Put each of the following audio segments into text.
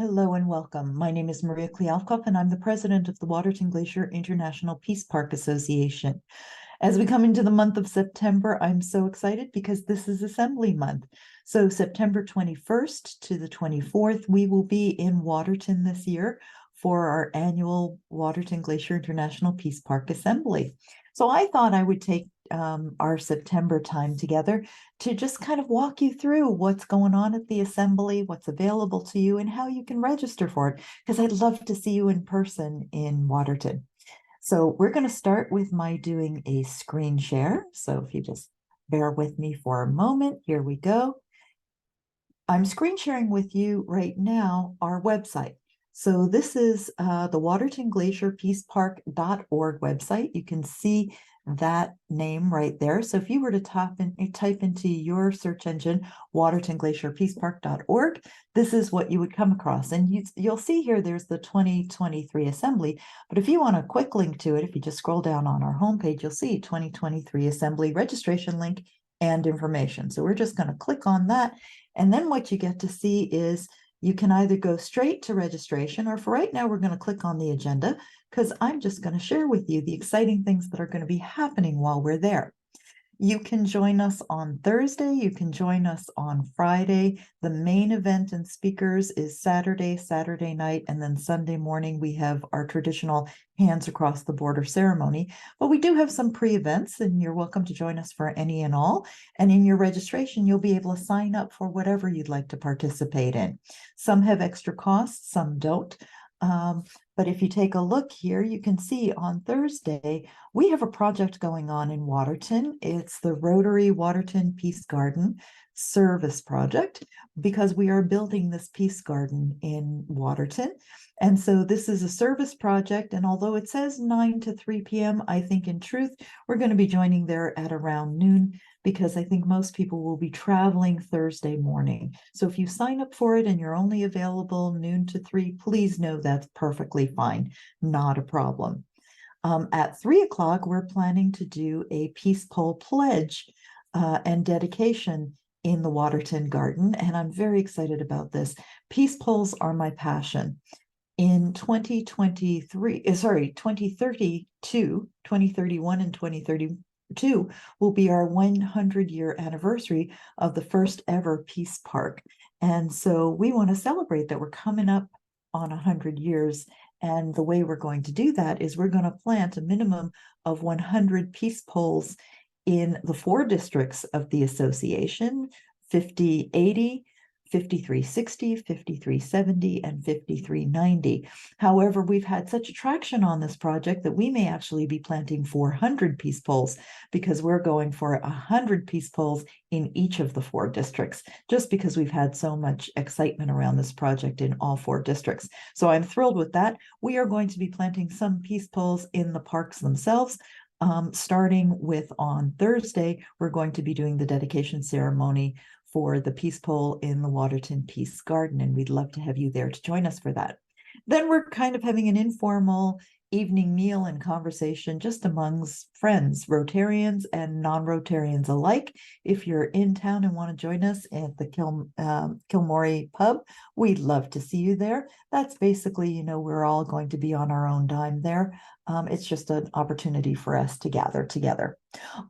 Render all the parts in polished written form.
hello and welcome. My name is Maria Klialkov, and I'm the president of the Waterton-Glacier International Peace Park Association. As we come into the month of September, I'm so excited because this is Assembly Month. So September 21st to the 24th, we will be in Waterton this year for our annual Waterton-Glacier International Peace Park Assembly. So I thought I would take our September time together to just kind of walk you through what's going on at the assembly, what's available to you, and how you can register for it, because I'd love to see you in person in Waterton. So we're going to start with my doing a screen share. So if you just bear with me for a moment, here we go. I'm screen sharing with you right now our website. So this is the Waterton-Glacier Peacepark.org website. You can see that name right there. So if you were to type into your search engine, Waterton-Glacier Peacepark.org, this is what you would come across. And you'll see here there's the 2023 Assembly. But if you want a quick link to it, if you just scroll down on our homepage, you'll see 2023 Assembly registration link and information. So we're just going to click on that. And then what you get to see is you can either go straight to registration, or for right now, we're going to click on the agenda because I'm just going to share with you the exciting things that are going to be happening while we're there. You can join us on Thursday. You can join us on Friday. The main event and speakers is Saturday night, and then Sunday morning we have our traditional Hands Across the Border ceremony. But we do have some pre-events, and you're welcome to join us for any and all. And in your registration, you'll be able to sign up for whatever you'd like to participate in. Some have extra costs, some don't. But if you take a look here, you can see on Thursday, we have a project going on in Waterton. It's the Rotary Waterton Peace Garden Service Project, because we are building this Peace Garden in Waterton. And so this is a service project. And although it says 9 to 3 p.m., I think in truth, we're going to be joining there at around noon, because I think most people will be traveling Thursday morning. So if you sign up for it and you're only available noon to 3, please know that's perfectly fine, not a problem. At 3 o'clock, we're planning to do a peace pole pledge and dedication in the Waterton Garden, and I'm very excited about this. Peace poles are my passion. In 2031 and 2032 will be our 100-year anniversary of the first ever Peace Park. And so we want to celebrate that we're coming up on 100 years. And the way we're going to do that is we're going to plant a minimum of 100 peace poles in the 4 districts of the association: 5080, 5360, 5370, and 5390. However, we've had such traction on this project that we may actually be planting 400 peace poles, because we're going for 100 peace poles in each of the 4 districts, just because we've had so much excitement around this project in all 4 districts. So I'm thrilled with that. We are going to be planting some peace poles in the parks themselves. Starting with on Thursday, we're going to be doing the dedication ceremony for the peace pole in the Waterton Peace Garden, and we'd love to have you there to join us for that. Then we're kind of having an informal evening meal and conversation just amongst friends, Rotarians and non-Rotarians alike. If you're in town and want to join us at the Kilmorey pub, we'd love to see you there. That's basically, we're all going to be on our own dime there. It's just an opportunity for us to gather together.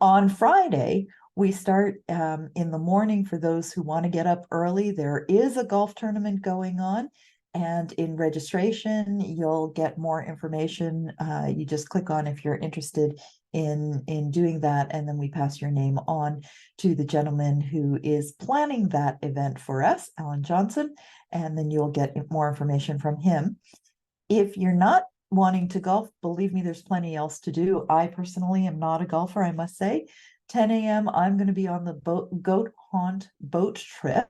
On Friday, we start in the morning. For those who want to get up early, there is a golf tournament going on. And in registration, you'll get more information. You just click on if you're interested in doing that, and then we pass your name on to the gentleman who is planning that event for us, Alan Johnson, and then you'll get more information from him. If you're not wanting to golf, believe me, there's plenty else to do. I personally am not a golfer, I must say. 10 a.m., I'm going to be on the Goat Haunt boat trip.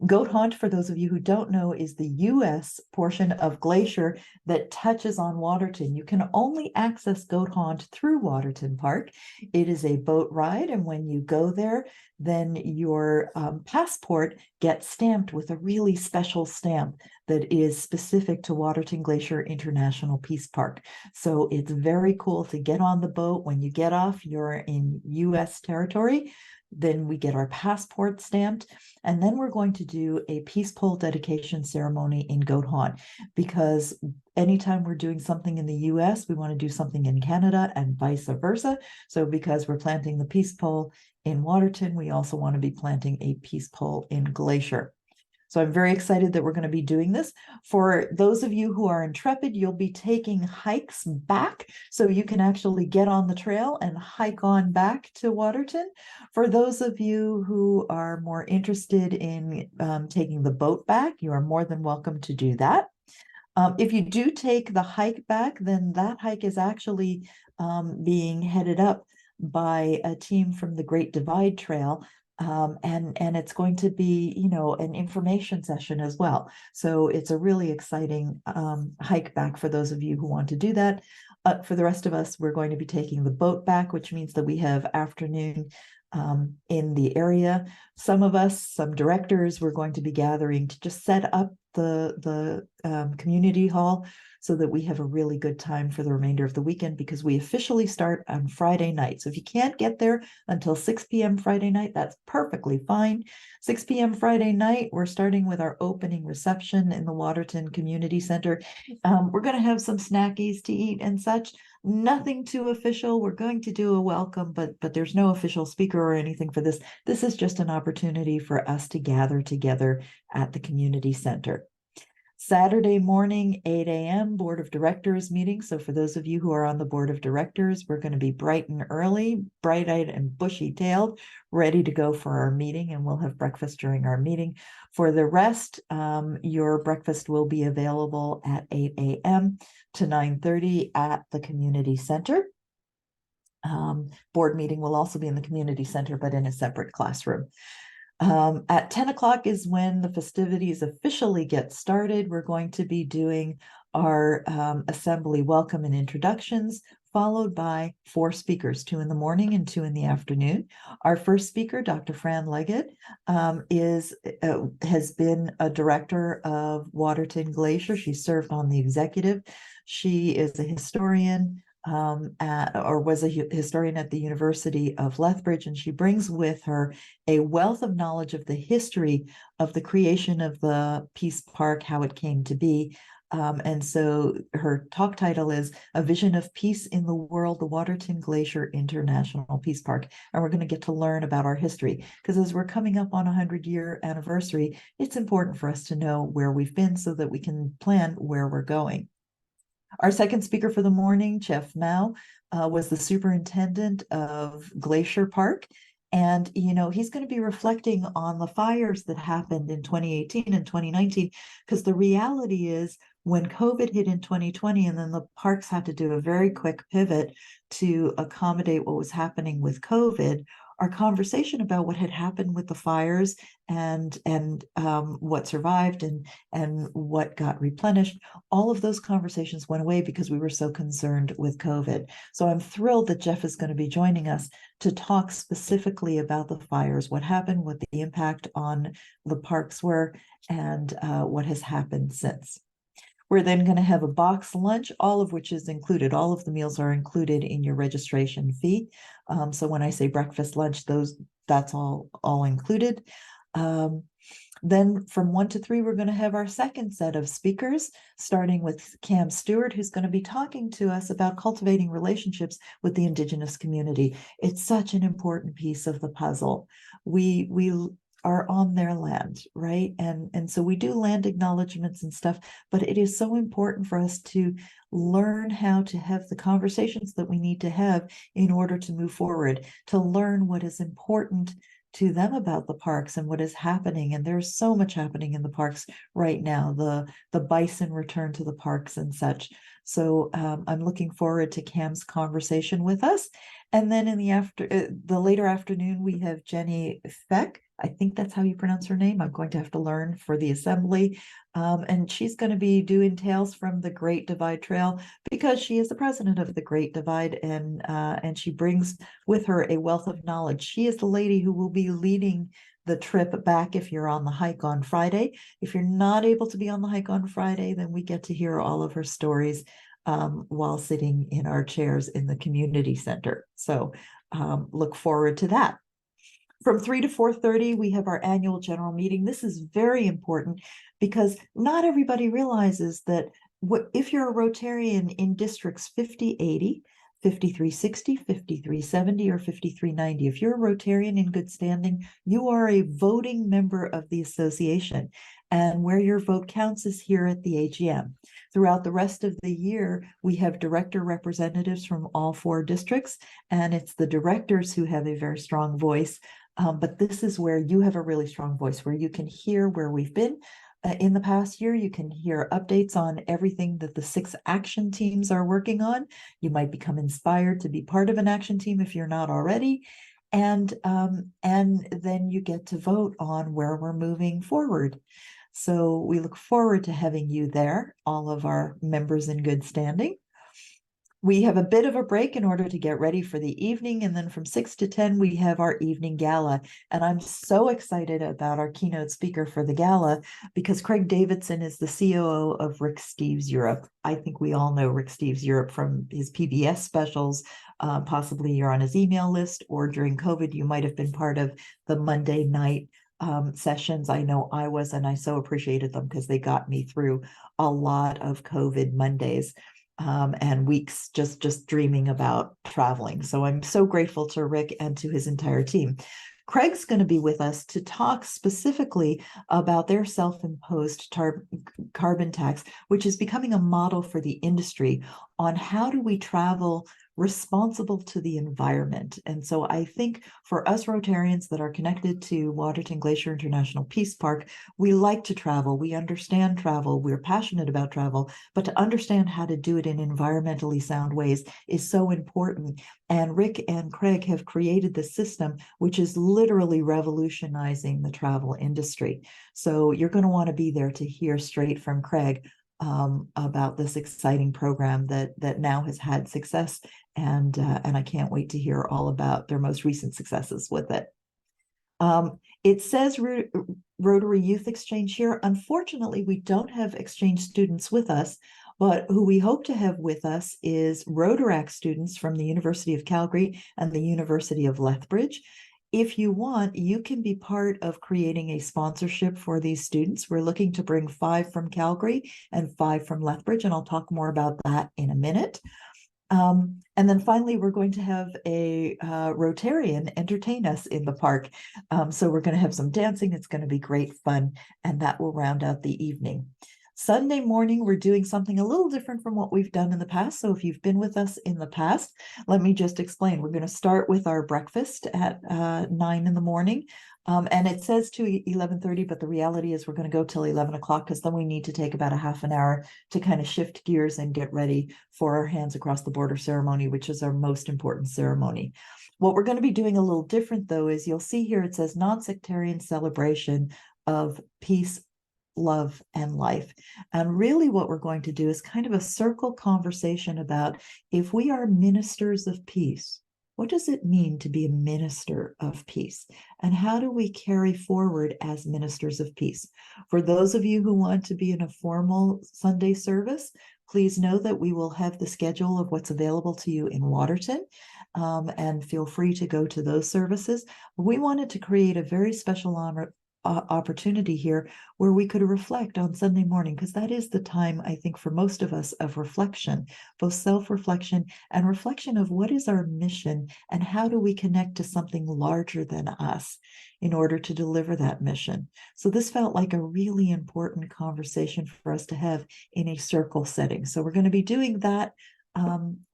Goat Haunt, for those of you who don't know, is the U.S. portion of Glacier that touches on Waterton. You can only access Goat Haunt through Waterton Park. It is a boat ride, and when you go there, then your passport gets stamped with a really special stamp that is specific to Waterton-Glacier International Peace Park. So it's very cool to get on the boat. When you get off, you're in U.S. territory. Then we get our passport stamped, and then we're going to do a peace pole dedication ceremony in Goat Haunt, because anytime we're doing something in the US, we want to do something in Canada and vice versa. So because we're planting the peace pole in Waterton, we also want to be planting a peace pole in Glacier. So I'm very excited that we're going to be doing this. For those of you who are intrepid, you'll be taking hikes back, so you can actually get on the trail and hike on back to Waterton. For those of you who are more interested in taking the boat back, you are more than welcome to do that. If you do take the hike back, then that hike is actually being headed up by a team from the Great Divide Trail. And it's going to be, you know, an information session as well. So it's a really exciting hike back for those of you who want to do that. For the rest of us, we're going to be taking the boat back, which means that we have afternoon in the area. Some of us, some directors, we're going to be gathering to just set up the community hall so that we have a really good time for the remainder of the weekend, because we officially start on Friday night. So if you can't get there until 6 p.m. Friday night, that's perfectly fine. 6 p.m. Friday night, we're starting with our opening reception in the Waterton Community Center. We're going to have some snackies to eat and such. Nothing too official. We're going to do a welcome, but there's no official speaker or anything for this. This is just an opportunity for us to gather together at the community center. Saturday morning, 8 a.m., Board of Directors meeting. So for those of you who are on the Board of Directors, we're going to be bright and early, bright-eyed and bushy-tailed, ready to go for our meeting, and we'll have breakfast during our meeting. For the rest, your breakfast will be available at 8 a.m. to 9:30 at the community center. Board meeting will also be in the community center, but in a separate classroom. At 10 o'clock is when the festivities officially get started. We're going to be doing our assembly welcome and introductions, followed by 4 speakers, 2 in the morning and 2 in the afternoon. Our first speaker, Dr. Fran Leggett, has been a director of Waterton-Glacier. She served on the executive. She is a historian, or was a historian at the University of Lethbridge, and she brings with her a wealth of knowledge of the history of the creation of the Peace Park, how it came to be. And so her talk title is A Vision of Peace in the World, the Waterton-Glacier International Peace Park. And we're going to get to learn about our history, because as we're coming up on a 100-year anniversary, it's important for us to know where we've been so that we can plan where we're going. Our second speaker for the morning, Jeff Mao, was the superintendent of Glacier Park. And, you know, he's going to be reflecting on the fires that happened in 2018 and 2019, because the reality is when COVID hit in 2020, and then the parks had to do a very quick pivot to accommodate what was happening with COVID, our conversation about what had happened with the fires and what survived and what got replenished, all of those conversations went away because we were so concerned with COVID. So I'm thrilled that Jeff is going to be joining us to talk specifically about the fires, what happened, what the impact on the parks were, and what has happened since. We're then going to have a box lunch, all of which is included. All of the meals are included in your registration fee. So when I say breakfast, lunch, that's all included. Then from 1 to 3, we're going to have our second set of speakers, starting with Cam Stewart, who's going to be talking to us about cultivating relationships with the Indigenous community. It's such an important piece of the puzzle. We are on their land, right? And so we do land acknowledgements and stuff, but it is so important for us to learn how to have the conversations that we need to have in order to move forward, to learn what is important to them about the parks and what is happening. And there's so much happening in the parks right now, the bison return to the parks and such. So I'm looking forward to Cam's conversation with us. And then in the later afternoon, we have Jenny Feck. I think that's how you pronounce her name. I'm going to have to learn for the assembly. And she's going to be doing tales from the Great Divide Trail, because she is the president of the Great Divide, and she brings with her a wealth of knowledge. She is the lady who will be leading the trip back if you're on the hike on Friday. If you're not able to be on the hike on Friday, then we get to hear all of her stories while sitting in our chairs in the community center. So look forward to that. From 3 to 4:30, we have our annual general meeting. This is very important because not everybody realizes that if you're a Rotarian in districts 5080, 5360, 5370, or 5390, if you're a Rotarian in good standing, you are a voting member of the association. And where your vote counts is here at the AGM. Throughout the rest of the year, we have director representatives from all 4 districts, and it's the directors who have a very strong voice. But this is where you have a really strong voice, where you can hear where we've been in the past year. You can hear updates on everything that the 6 action teams are working on. You might become inspired to be part of an action team if you're not already. And then you get to vote on where we're moving forward. So we look forward to having you there, all of our members in good standing. We have a bit of a break in order to get ready for the evening, and then from 6 to 10, we have our evening gala. And I'm so excited about our keynote speaker for the gala because Craig Davidson is the COO of Rick Steves Europe. I think we all know Rick Steves Europe from his PBS specials. Possibly you're on his email list, or during COVID, you might have been part of the Monday night sessions. I know I was, and I so appreciated them because they got me through a lot of COVID Mondays. And weeks just dreaming about traveling. So I'm so grateful to Rick and to his entire team. Craig's going to be with us to talk specifically about their self-imposed carbon tax, which is becoming a model for the industry on how do we travel responsible to the environment. And so I think for us Rotarians that are connected to Waterton-Glacier International Peace Park, we like to travel, we understand travel, we're passionate about travel, but to understand how to do it in environmentally sound ways is so important. And Rick and Craig have created the system, which is literally revolutionizing the travel industry. So you're going to want to be there to hear straight from Craig about this exciting program that now has had success, and I can't wait to hear all about their most recent successes with it. It says Rotary Youth Exchange here. Unfortunately, we don't have exchange students with us, but who we hope to have with us is Rotaract students from the University of Calgary and the University of Lethbridge. If you want, you can be part of creating a sponsorship for these students. We're looking to bring 5 from Calgary and 5 from Lethbridge, and I'll talk more about that in a minute. And then finally, we're going to have a Rotarian entertain us in the park. So we're going to have some dancing. It's going to be great fun, and that will round out the evening. Sunday morning, we're doing something a little different from what we've done in the past. So if you've been with us in the past, let me just explain. We're going to start with our breakfast at 9 in the morning. And it says to 11:30, but the reality is we're going to go till 11 o'clock because then we need to take about a half an hour to kind of shift gears and get ready for our Hands Across the Border ceremony, which is our most important ceremony. What we're going to be doing a little different, though, is you'll see here it says non-sectarian celebration of peace, love, and life. And really what we're going to do is kind of a circle conversation about if we are ministers of peace, what does it mean to be a minister of peace? And how do we carry forward as ministers of peace? For those of you who want to be in a formal Sunday service, please know that we will have the schedule of what's available to you in Waterton, and feel free to go to those services. We wanted to create a very special opportunity here where we could reflect on Sunday morning, because that is the time, I think, for most of us of reflection, both self-reflection and reflection of what is our mission and how do we connect to something larger than us in order to deliver that mission. So this felt like a really important conversation for us to have in a circle setting. So we're going to be doing that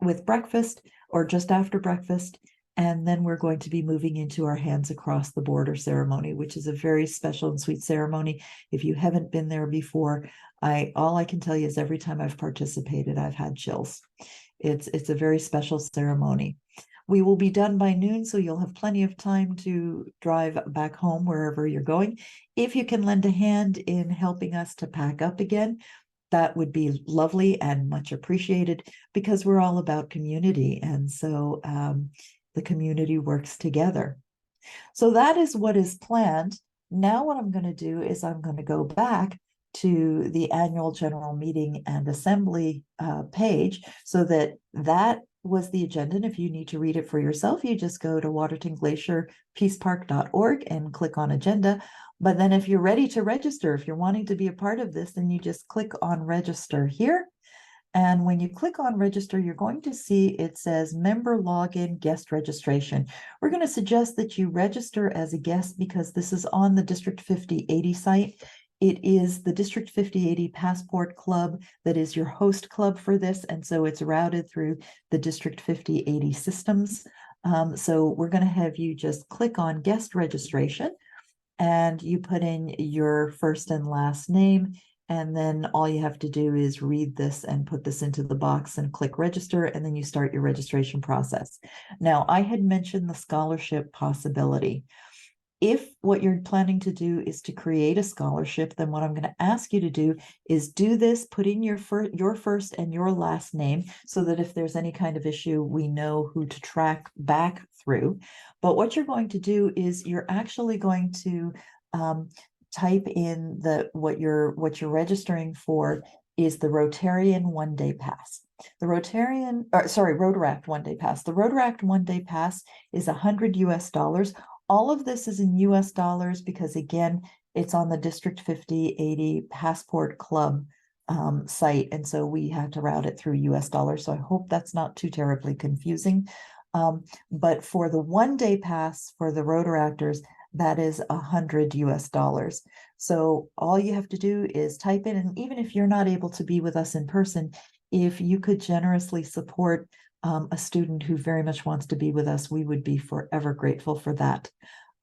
with breakfast or just after breakfast. And then we're going to be moving into our Hands Across the Border ceremony, which is a very special and sweet ceremony. If you haven't been there before, all I can tell you is every time I've participated, I've had chills. It's a very special ceremony. We will be done by noon, so you'll have plenty of time to drive back home wherever you're going. If you can lend a hand in helping us to pack up again, that would be lovely and much appreciated, because we're all about community. And so the community works together. So that is what is planned. Now what I'm going to do is I'm going to go back to the annual general meeting and assembly page so that was the agenda. And if you need to read it for yourself, you just go to Waterton-Glacier peacepark.org and click on agenda. But then if you're ready to register, if you're wanting to be a part of this, then you just click on register here. And when you click on register, you're going to see it says member login guest registration. We're going to suggest that you register as a guest because this is on the District 5080 site. It is the District 5080 Passport Club that is your host club for this. And so it's routed through the District 5080 systems. So we're going to have you just click on guest registration and you put in your first and last name. And then all you have to do is read this and put this into the box and click register, and then you start your registration process. Now, I had mentioned the scholarship possibility. If what you're planning to do is to create a scholarship, then what I'm going to ask you to do is do this, put in your first and your last name so that if there's any kind of issue, we know who to track back through. But what you're going to do is you're actually going to type in what you're registering for is the Rotarian one-day pass. The Rotaract one-day pass. The Rotaract one-day pass is $100 US. All of this is in US dollars because, again, it's on the District 5080 Passport Club site. And so we had to route it through US dollars. So I hope that's not too terribly confusing. But for the one-day pass for the Rotaractors, that is $100 US. So all you have to do is type in, and even if you're not able to be with us in person, if you could generously support a student who very much wants to be with us, we would be forever grateful for that.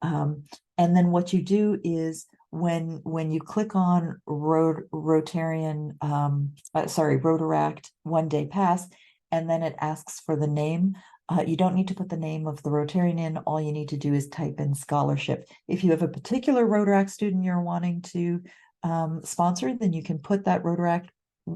And then what you do is when you click on Rotaract one-day pass, and then it asks for the name, you don't need to put the name of the Rotarian in. All you need to do is type in scholarship. If you have a particular Rotaract student you're wanting to sponsor, then you can put that Rotaract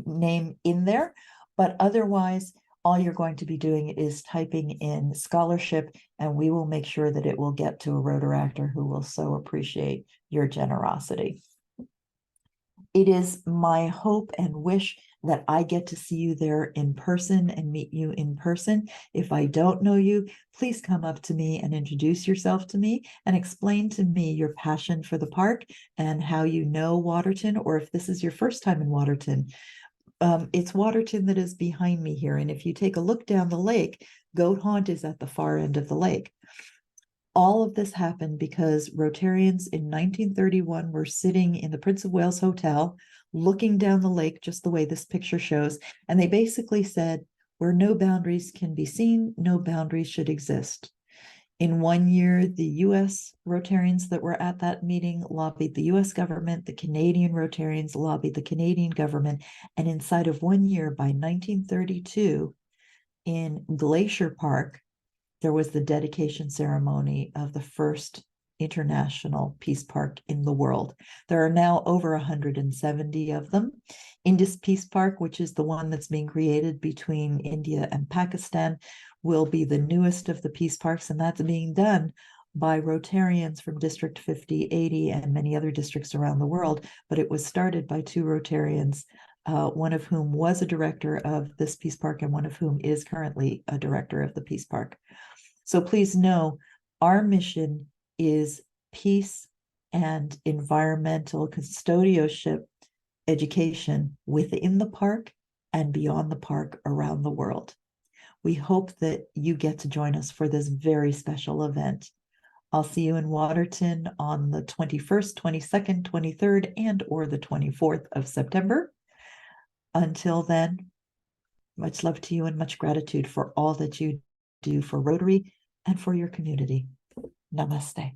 name in there. But otherwise, all you're going to be doing is typing in scholarship, and we will make sure that it will get to a Rotaractor who will so appreciate your generosity. It is my hope and wish that I get to see you there in person and meet you in person. If I don't know you, please come up to me and introduce yourself to me and explain to me your passion for the park and how you know Waterton, or if this is your first time in Waterton. It's Waterton that is behind me here. And if you take a look down the lake, Goat Haunt is at the far end of the lake. All of this happened because Rotarians in 1931 were sitting in the Prince of Wales Hotel, looking down the lake, just the way this picture shows. And they basically said, where no boundaries can be seen, no boundaries should exist. In 1 year, the US Rotarians that were at that meeting lobbied the US government, the Canadian Rotarians lobbied the Canadian government, and inside of 1 year, by 1932, in Glacier Park, there was the dedication ceremony of the first international peace park in the world. There are now over 170 of them. Indus Peace Park, which is the one that's being created between India and Pakistan, will be the newest of the peace parks, and that's being done by Rotarians from District 5080 and many other districts around the world. But it was started by two Rotarians, one of whom was a director of this peace park and one of whom is currently a director of the peace park. So please know our mission is peace and environmental custodianship education within the park and beyond the park around the world. We hope that you get to join us for this very special event. I'll see you in Waterton on the 21st, 22nd, 23rd, and or the 24th of September. Until then, much love to you and much gratitude for all that you do for Rotary and for your community. Namaste.